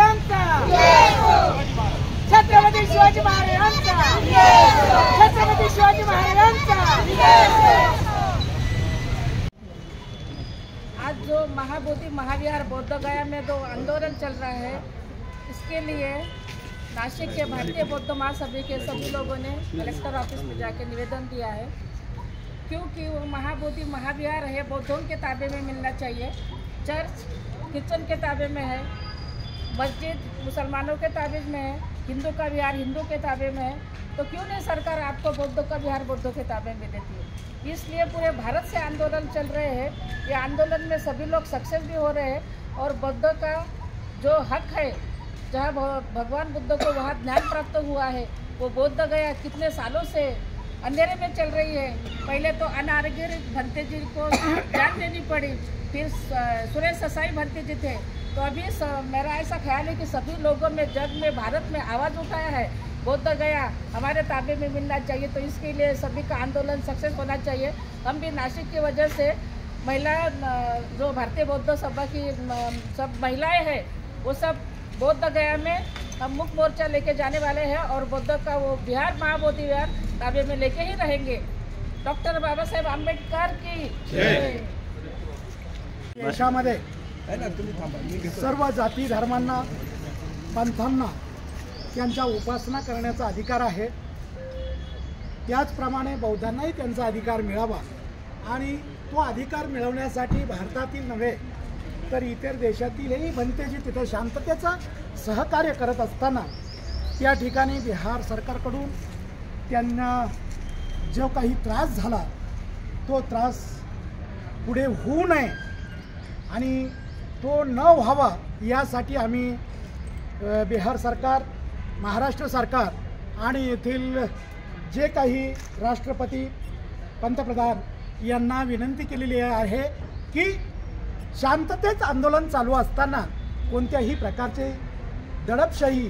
महाराजांचा, छत्रपती शिवाजी महाराजांचा, छत्रपती शिवाजी महाराजांचा। आज जो महाबोधि महाविहार बौद्ध गया में जो आंदोलन चल रहा है, इसके लिए नासिक के भारतीय बौद्ध महासभा के सभी लोगों ने कलेक्टर ऑफिस में जाकर निवेदन दिया है, क्योंकि वो महाबोधि महाविहार है बौद्धों के ताबे में मिलना चाहिए। चर्च क्रिश्चन के ताबे में है, मस्जिद मुसलमानों के ताबे में है, हिंदू का विहार हिंदू के ताबे में है, तो क्यों नहीं सरकार आपको बौद्धों का विहार बौद्धों के ताबे में देती है। इसलिए पूरे भारत से आंदोलन चल रहे हैं। ये आंदोलन में सभी लोग सक्सेस भी हो रहे हैं और बौद्ध का जो हक है, जहाँ भगवान बुद्ध को वहाँ ज्ञान प्राप्त हुआ है, वो बोध गया कितने सालों से अंधेरे में चल रही है। पहले तो अनारगिर भंते जी को जान देनी पड़ी, फिर सुरेश ससाई भंते जी थे। तो अभी मेरा ऐसा ख्याल है कि सभी लोगों में जग में भारत में आवाज़ उठाया है, बौद्ध गया हमारे ताबे में मिलना चाहिए। तो इसके लिए सभी का आंदोलन सक्सेस होना चाहिए। हम भी नासिक की वजह से महिला जो भारतीय बौद्ध सभा की सब महिलाएं हैं, वो सब बौद्ध गया में हम मुख्य मोर्चा लेके जाने वाले हैं और बौद्ध का वो विहार महाबोधि विहार ताबे में लेके ही रहेंगे। डॉक्टर बाबा साहेब आंबेडकर की देशामध्ये सर्व जाती धर्मांना पंथांना त्यांच्या उपासना करण्याचा अधिकार आहे, त्याचप्रमाणे बौद्धांनाही त्यांचा अधिकार मिळावा आणि तो अधिकार मिळवण्यासाठी भारतातील नव्हे तर इतर देशातीलही भंतेजी तिथे शांततेचं सहकार्य करत असताना त्या ठिकाणी बिहार सरकारकडून त्यांना जो काही त्रास झाला तो त्रास पुढे होऊ नये आणि तो न व्हावा यासाठी आम्ही बिहार सरकार, महाराष्ट्र सरकार आणि येथील जे काही राष्ट्रपती पंतप्रधान यांना विनंती केलेली आहे की शांततेत आंदोलन चालू असताना कोणत्याही प्रकारचे दडपशाही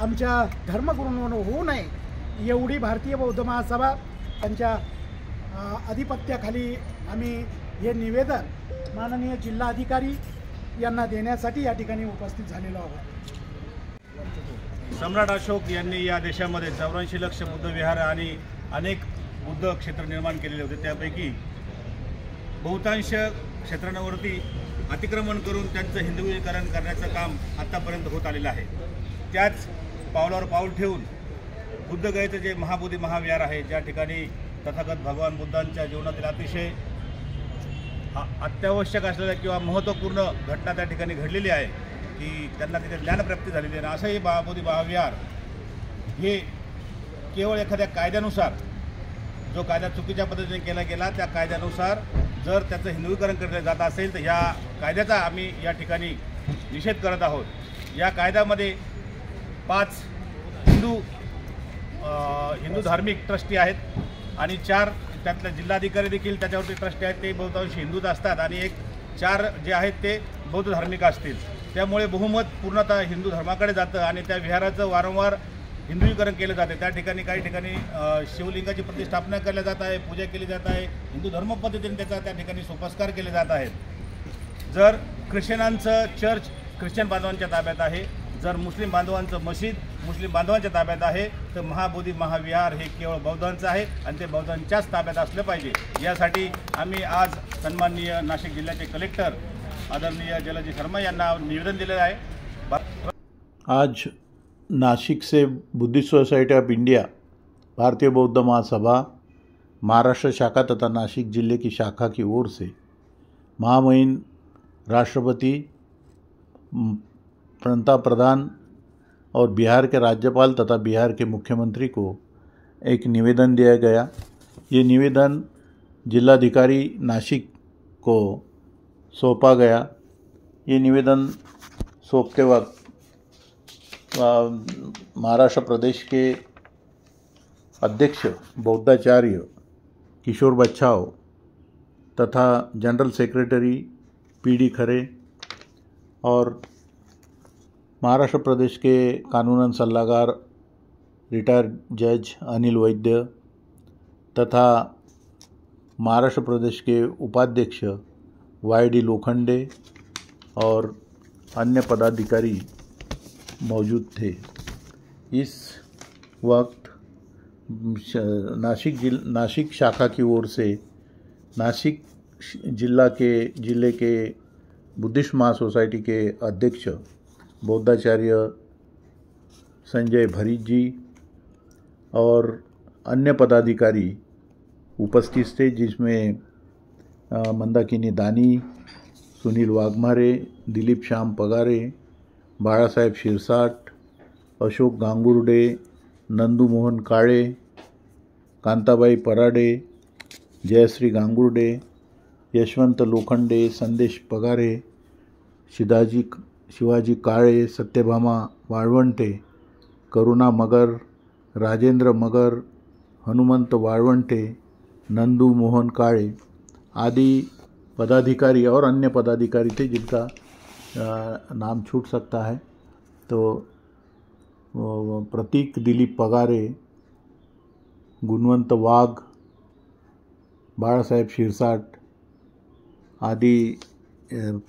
आमच्या धर्मगुरूंवर होऊ नये एवढी भारतीय बौद्ध महासभा त्यांच्या अधिपत्याखाली आम्ही हे निवेदन माननीय जिल्हाधिकारी यांना देण्यासाठी या ठिकाणी उपस्थित झालेलो आहोत। सम्राट अशोक यांनी या देशामध्ये 84 लक्ष बुद्ध विहार आणि अनेक बुद्ध क्षेत्र निर्माण केलेले होते। त्यापैकी बहुतांश क्षेत्रांवरती अतिक्रमण करून त्यांचं हिंदुईकरण करण्याचं काम आतापर्यंत होत आलेलं आहे। त्याच पावलावर पाऊल ठेवून बुद्ध गयेचं जे महाबोधी महाविहार आहे, ज्या ठिकाणी तथागत भगवान बुद्धांच्या जीवनातील अतिशय अत्यावश्यक असलेल्या किंवा महत्त्वपूर्ण घटना त्या ठिकाणी घडलेली आहे की त्यांना तिथे ज्ञानप्राप्ती झालेली आहे। असंही महाबोधी महाविहार हे केवळ एखाद्या कायद्यानुसार, जो कायदा चुकीच्या पद्धतीने केला गेला त्या कायद्यानुसार जर त्याचं हिंदुईकरण केलं जात असेल तर ह्या कायद्याचा आम्ही या ठिकाणी निषेध करत आहोत। या कायद्यामध्ये 5 हिंदू धार्मिक ट्रस्टी आहेत आणि 4 त्यातले जिल्हाधिकारी देखील त्याच्यावरती ट्रस्टी आहेत, ते बहुतांश हिंदूच असतात आणि 4 जे आहेत ते बौद्ध धार्मिक असतील। त्यामुळे बहुमत पूर्णतः हिंदू धर्माकडे जातं आणि त्या विहाराचं वारंवार हिंदुईकरण केलं जाते। त्या ठिकाणी काही ठिकाणी शिवलिंगाची प्रतिष्ठापना केली जात आहे, पूजा केली जात आहे, हिंदू धर्म पद्धतीने त्याचा त्या ठिकाणी सोपस्कार केले जात आहेत। जर ख्रिश्चनांचं चर्च ख्रिश्चन बांधवांच्या ताब्यात आहे, जर मुस्लिम बांधवांचं मशीद मुस्लिम बांधवांच्या ताब्यात आहे, तर महाबोधी महाविहार हे केवळ बौद्धांचं आहे आणि ते बौद्धांच्याच ताब्यात असलं पाहिजे। यासाठी आम्ही आज सन्माननीय नाशिक जिल्ह्याचे कलेक्टर आदरणीय जलजी शर्मा यांना निवेदन दिलेलं आहे। आज नासिक से बुद्धिस्ट सोसाइटी ऑफ इंडिया, भारतीय बौद्ध महासभा, महाराष्ट्र शाखा तथा नासिक जिले की शाखा की ओर से महामहिम राष्ट्रपति, पंतप्रधान प्रधान और बिहार के राज्यपाल तथा बिहार के मुख्यमंत्री को एक निवेदन दिया गया। ये निवेदन जिलाधिकारी नासिक को सौंपा गया। ये निवेदन सौंपते वक्त महाराष्ट्र प्रदेश के अध्यक्ष बौद्धाचार्य किशोर बच्छाव तथा जनरल सेक्रेटरी PD खरे और महाराष्ट्र प्रदेश के कानूनन सल्लागार रिटायर्ड जज अनिल वैद्य तथा महाराष्ट्र प्रदेश के उपाध्यक्ष YD लोखंडे और अन्य पदाधिकारी मौजूद थे। इस वक्त नासिक शाखा की ओर से नासिक जिले के बुद्धिस्ट महासोसाइटी के अध्यक्ष बौद्धाचार्य संजय भरीत जी और अन्य पदाधिकारी उपस्थित थे, जिसमें मंदाकिनी दानी, सुनील वाघमारे, दिलीप श्याम पगारे, बाळा साहेब शिरसाट, अशोक गांगुर्डे, नंदू मोहन काळे, कांताबाई पराडे, जयश्री गांगुर्डे, यशवंत लोखंडे, संदेश पगारे, शिवाजी काळे, सत्यभामा वाळवंटे, करुणा मगर, राजेंद्र मगर, हनुमंत वाळवंटे, नंदू मोहन काळे आदि पदाधिकारी और अन्य पदाधिकारी थे, जिनका नाम छूट सकता है। तो प्रतीक दिलीप पगारे, गुणवंत वाघ, बाळा साहेब शिरसाट आदि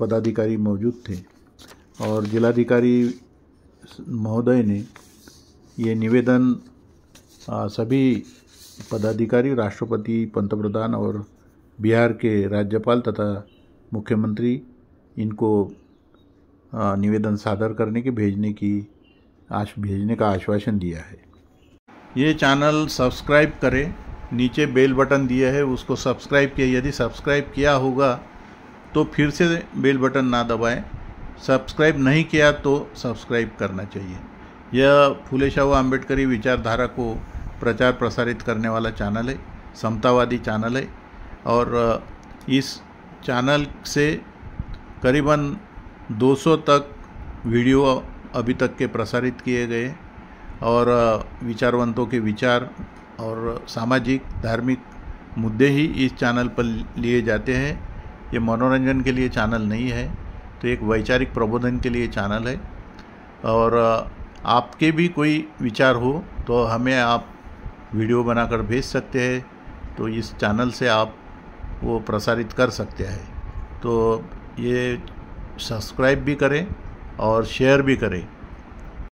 पदाधिकारी मौजूद थे और जिलाधिकारी महोदय ने ये निवेदन सभी पदाधिकारी, राष्ट्रपति, पंतप्रधान और बिहार के राज्यपाल तथा मुख्यमंत्री इनको निवेदन सादर करने के भेजने का आश्वासन दिया है। ये चैनल सब्सक्राइब करें, नीचे बेल बटन दिया है उसको सब्सक्राइब किया। यदि सब्सक्राइब किया होगा तो फिर से बेल बटन ना दबाएं, सब्सक्राइब नहीं किया तो सब्सक्राइब करना चाहिए। यह फूले शाहू आम्बेडकरी विचारधारा को प्रचार प्रसारित करने वाला चैनल है, समतावादी चैनल है और इस चैनल से करीबन 200 तक वीडियो अभी तक के प्रसारित किए गए और विचारवंतों के विचार और सामाजिक धार्मिक मुद्दे ही इस चैनल पर लिए जाते हैं। ये मनोरंजन के लिए चैनल नहीं है, तो एक वैचारिक प्रबोधन के लिए चैनल है। और आपके भी कोई विचार हो तो हमें आप वीडियो बनाकर भेज सकते हैं, तो इस चैनल से आप वो प्रसारित कर सकते हैं। तो ये सब्सक्राइब भी करें और शेयर भी करें।